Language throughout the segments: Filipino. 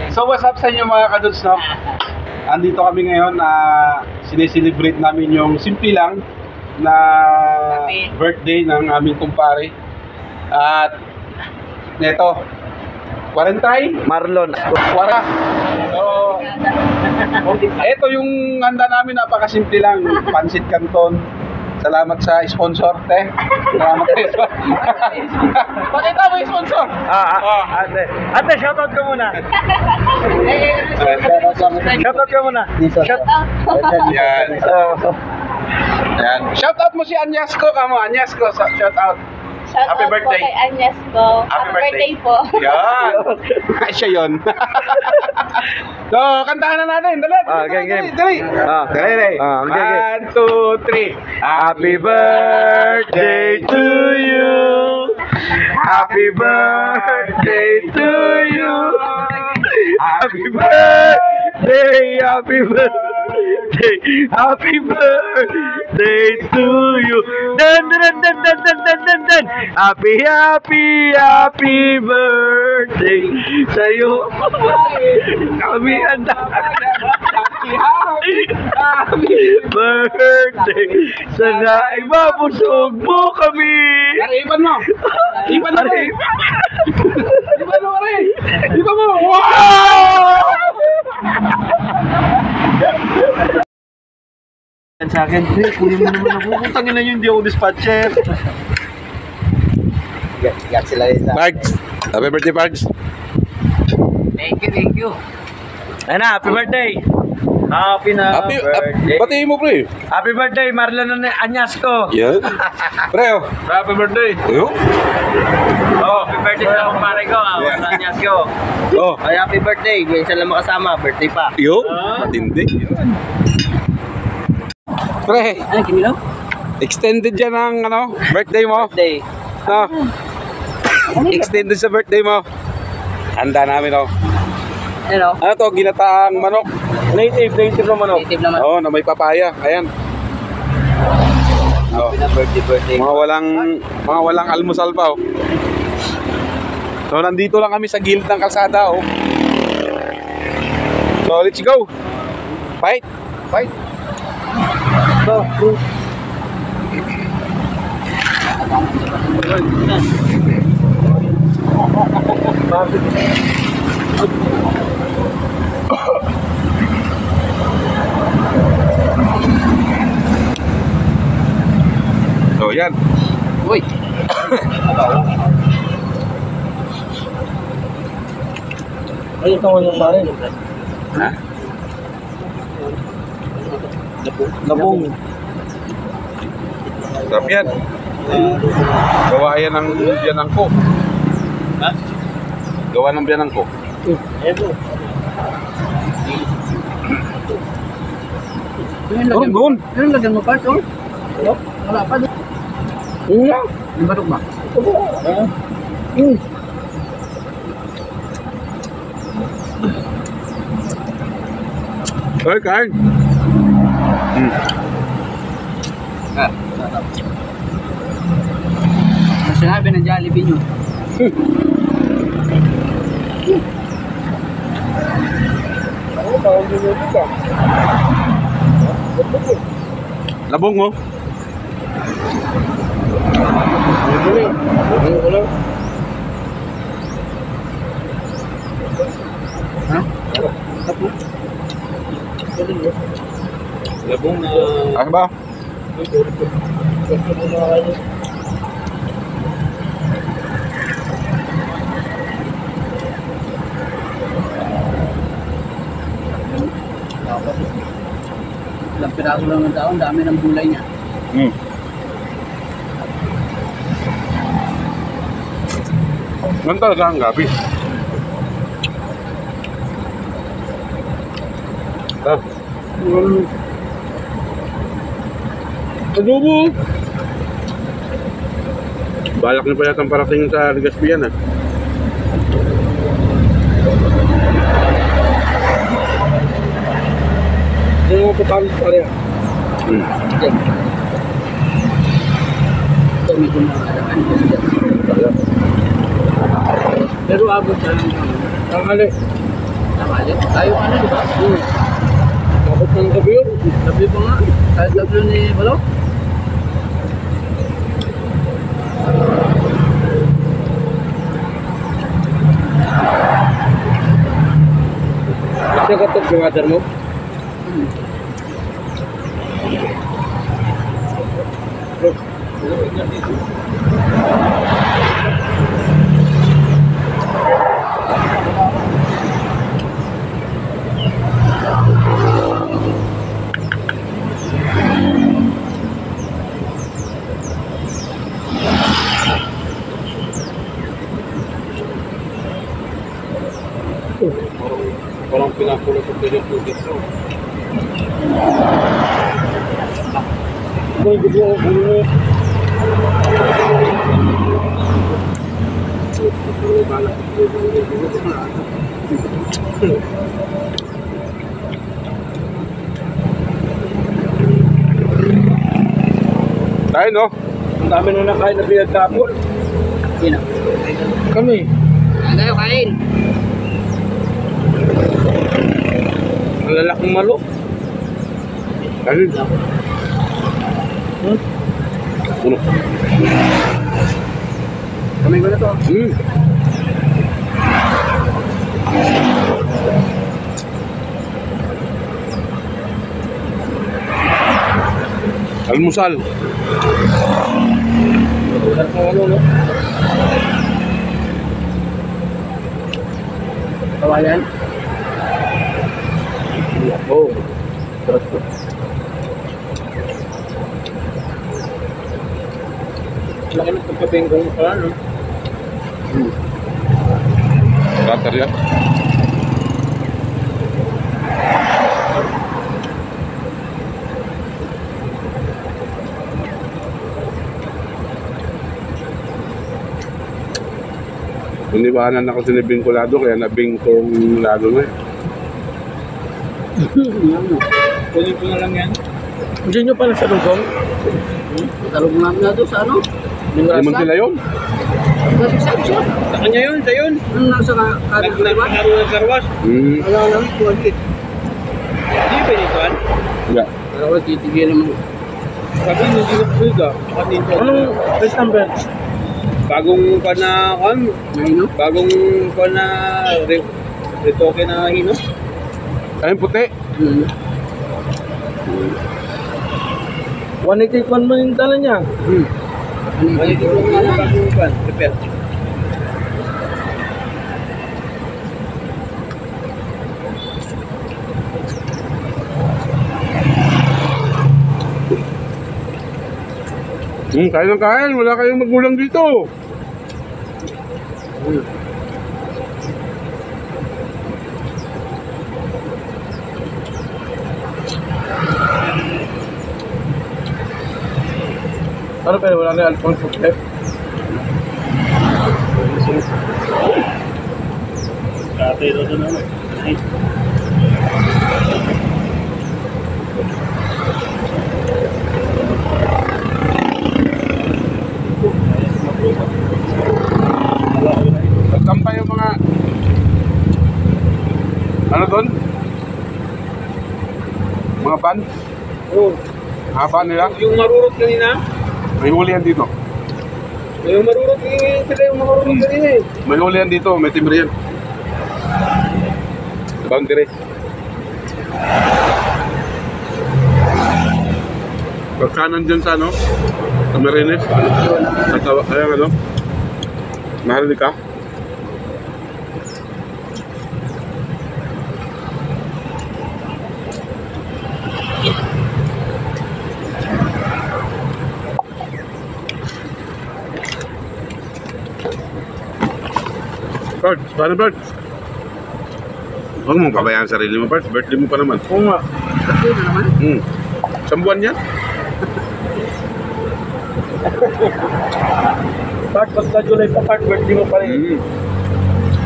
So what's up sa inyo mga kadudes, no? Andito kami ngayon na sineselebrate namin yung simple lang na birthday ng aming kumpare. At neto, Quarantine Marlon Wara. So eto yung handa namin, napakasimple lang. Pansit Canton. Salamat sa sponsor, te. Salamat sa pakita mo yung sponsor. Ate, shoutout ka muna. Shoutout ka muna. Yan. Yan. Shoutout mo si Anyasco, kamo. Anyasco, shoutout. Happy birthday. Po kay Agnes ko. Happy birthday po. Yan. Ay, siya yun. So, kantahan na natin. Dali. Game. Dali. Okay. 1, 2, 3. Happy birthday to you. Happy birthday to you. Happy birthday. Happy birthday. Happy birthday to you. Dan. Happy birthday sa'yo. Kami handa. Happy birthday. Sana ay mabusog mo kami. Iban mo. Iban mo. Iban mo rin. Iban mo. Wow! Sa akin, kunin mo naman ako. Putangin na yun, hindi ako dispatcher. Gat sila isa. Parks. Happy birthday, Parks. Thank you. Ayun na, happy birthday. Happy birthday. Batiin mo, pre. Happy birthday, Marlon Anyasco. Yan. Pre, happy birthday. Yo. Happy birthday sa kumpare ko, Marlon Anyasco. Ay, happy birthday. Minsan lang makasama, birthday pa. yo. Matindi. Pre, Ano, kinilo? extended yan ang birthday mo. Birthday. Extended sa birthday mo. Handa namin, Ano? Ano to? Ginataang manok. Native naman ako. Native naman. Na may papaya. Ayan. Birthday. Mga walang almusal pa, So nandito lang kami sa gilid ng kalsada, So let's go. Fight. Go. So yan. Uy. Ay, ito ko yung pare. Ha? Labong. Sarap yan. Gawa yan ng biyanang ko. Ha? Gawa ng biyanang ko. Eto. Doon. Ano lagyan mo pa, Tol? Wala pa doon. Yung batok ba? Ay, kain. Sinabi ng Jollibee nyo. Labong mo. Ha? Labong na. Ano ba? Ilang piraso lang ng taon, dami ng bulay niya. Ganun talaga ang gabi. Adobo! Balak na pa yata ang parating sa Legazpi yan, Hindi mo putalis pa rin. Ito, medyo mga Pero abot sa Tanghali. Tanghali. Tayo ano, di ba? Dapat ng gabi yun. Sabi pa nga. Kahit sabi ni Balo. Kasi katok yung mother mo. Parang pinakulot ang pinag-tubig ko. May gusto ko kulo. Tayo no? Ang dami na nakain na pinagtapon. Sino? Kami. Ang tayo kain. Ang lalaking malo. Tayo. Uno. Kamay ko na to. Almusal. Sarap ng ano, no? Kawayan. Oo. Sarap to. Laki ng pagkabengkong pala, no? Butter yan. Iniwanan ako sa bingkolado kaya nabingkong lalo na eh. Kunin ko na lang yan. Hindi nyo pala sa lugong? Talog namin na doon sa ano? Limon sila yun. Nag-isip siya. Sa kanya yun, sa yun. Ano nasa kanin ko ba? Naglaro ng karwas. Wala lang, kuwalit. Hindi ba nito, an? Yeah. Wala ko, titigilan mo. Sabi, hindi ko suga. Anong price number? Bagong pa na, Ngayon, no? bagong pa na retoke na hino. Ayun puti. 181 mo yung dala niya. Mali ko nga na bagong pa. Prepare. Kain ng kain. Wala kayong magulang dito. Ano pero wala na Alfonso Pep? Kate doon na naman. Nagtampay yung mga ano doon? Mga van? Oo. Haba nila? Yung marurot kanina? May huli yan dito. Yung marurot kanina sila yung marurot kanina eh. May huli yan dito. May timbre yan. Boundary. Pagkanan dyan sa ano? Sa Marines. Ayan ano? Nahalik ka? Bert, paano Bert? Huwag mong pabayaan ang sarili mo Bert, birthday mo pa naman. Oo nga. Ito na naman. Isang buwan yan? Part basta July pa part birthday mo pa rin.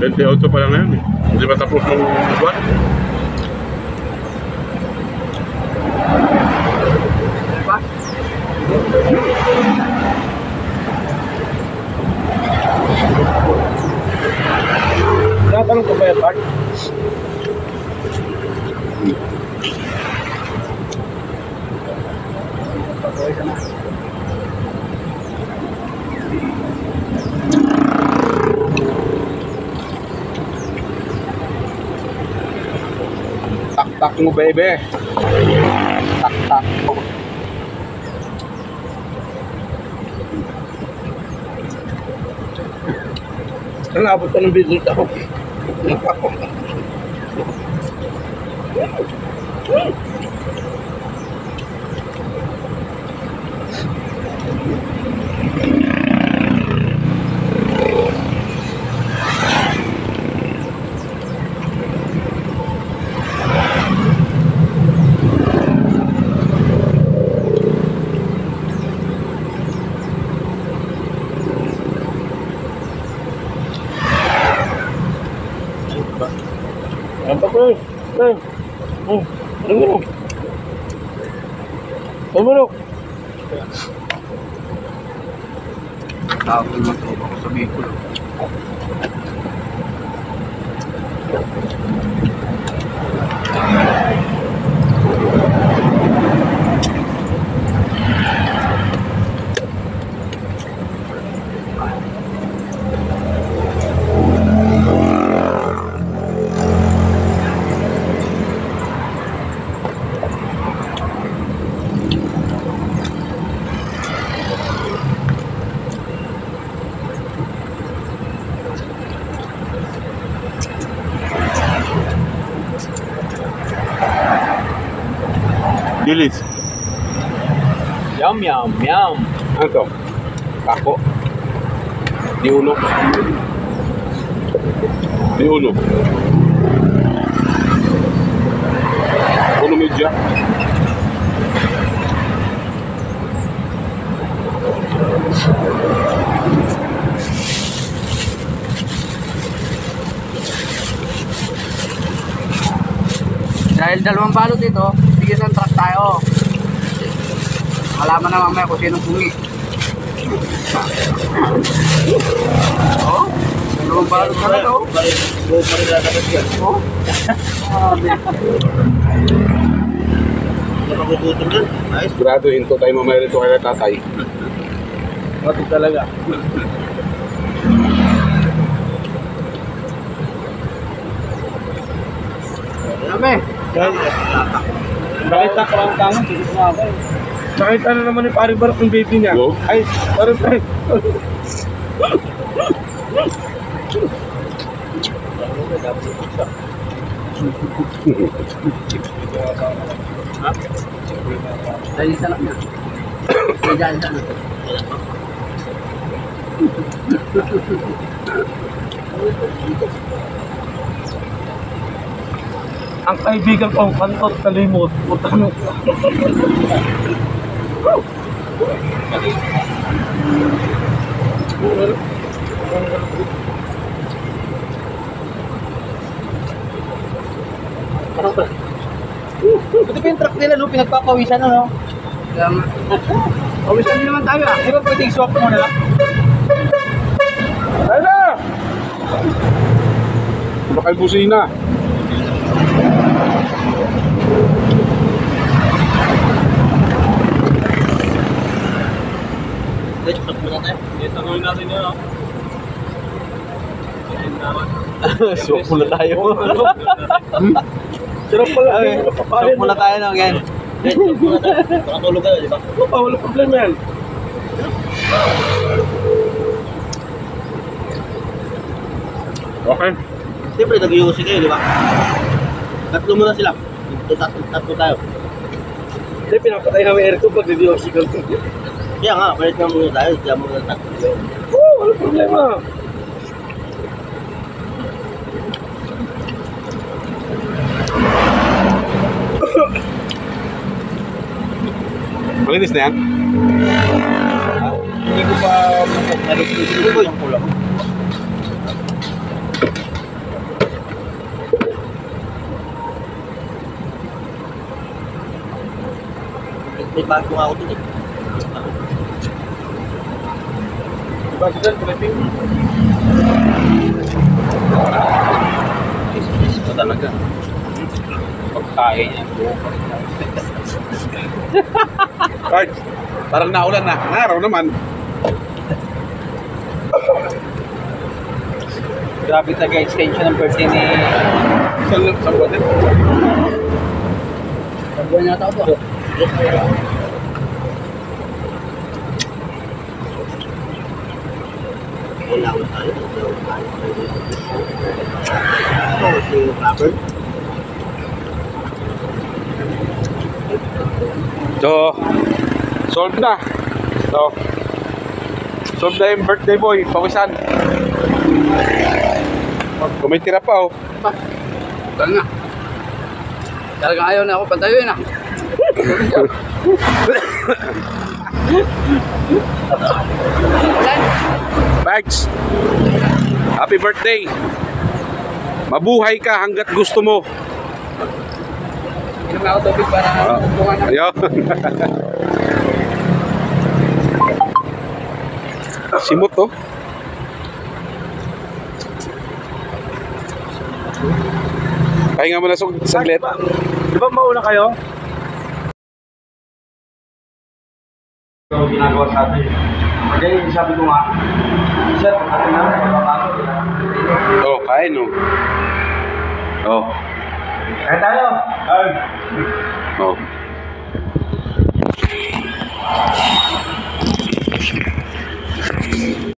28 pa lang ngayon eh. Hindi ba tapos ng buwan? Pa? Tinatanong ko ba yung card? Tak-tak mo, baby. Tak-tak mo. Ang abot ka ng video ito. Ang papel. Tumunok. Tawag mo ito ako sa Bicol. Dilis. Yum, yum, yum. Ano to? Tako. Di ulo. Di ulo. Ulo medya. Dahil dalawang balot ito, sige ng truck tayo. Malaman na mamaya kung sinong pungi. Oh, dalawang balot na ito. Oh. Sigurado hinto tayo mamaya rito kaya tatay. Matik talaga. Dami. Nakita ko ang tangan. Nakita na naman yung pari barak ng baby niya. Wow. Ay, parang tayo. Dahil isa lang na. Dahil isa na. Ang kaibigan ko, kantot kalimot. Putang. Buti pa yung truck nila, no? Pinagpapawisan, no? Pawisan din naman tayo, ah. Di ba pwede i-swap mo na? Tayo na! Baka kayo busina. Tanungin natin yun, no? Swap muna tayo. Sarap pala. Swap muna tayo ng yan. Nakatulog ka, di ba? Wala problema yan. Okay. Siyempre, nag-iusi kayo, di ba? Tatlo muna sila. Tatlo tayo. Hindi, pinapatay namin aircon pag nag-iossi ka. Kaya nga, palit na muna tayo. Kaya muna tatlo. Oo, wala problema. Malinis na yan? Hindi ko pa nalisisin ko yung kulang. May bago nga ako dun eh. Bakit yan, Ito talaga. Pagkain niya. Ay, parang naulan na. Araw naman. Grabe talaga extension ng birthday ni... Sa buwan din. Buwan yata ako. Kailangan tayo. Ito, si Robert. So, solve na. So, solve na yung birthday boy. Pawisan. Kung may tira pa, oh. Talaga na. Talagang ayaw na ako pantayuin na. Bags, happy birthday. Mabuhay ka hanggat gusto mo. Inom na ako tubig para bunga na. Ayun. Simot, oh. Pahinga mo na saglit. Di ba mauna kayo? Ito ginagawa sa atin. Kaya yung sabi ko nga, sir, ano na, magpapasok na. Oh, kain, oh. Oh. Kaya tayo. Oh.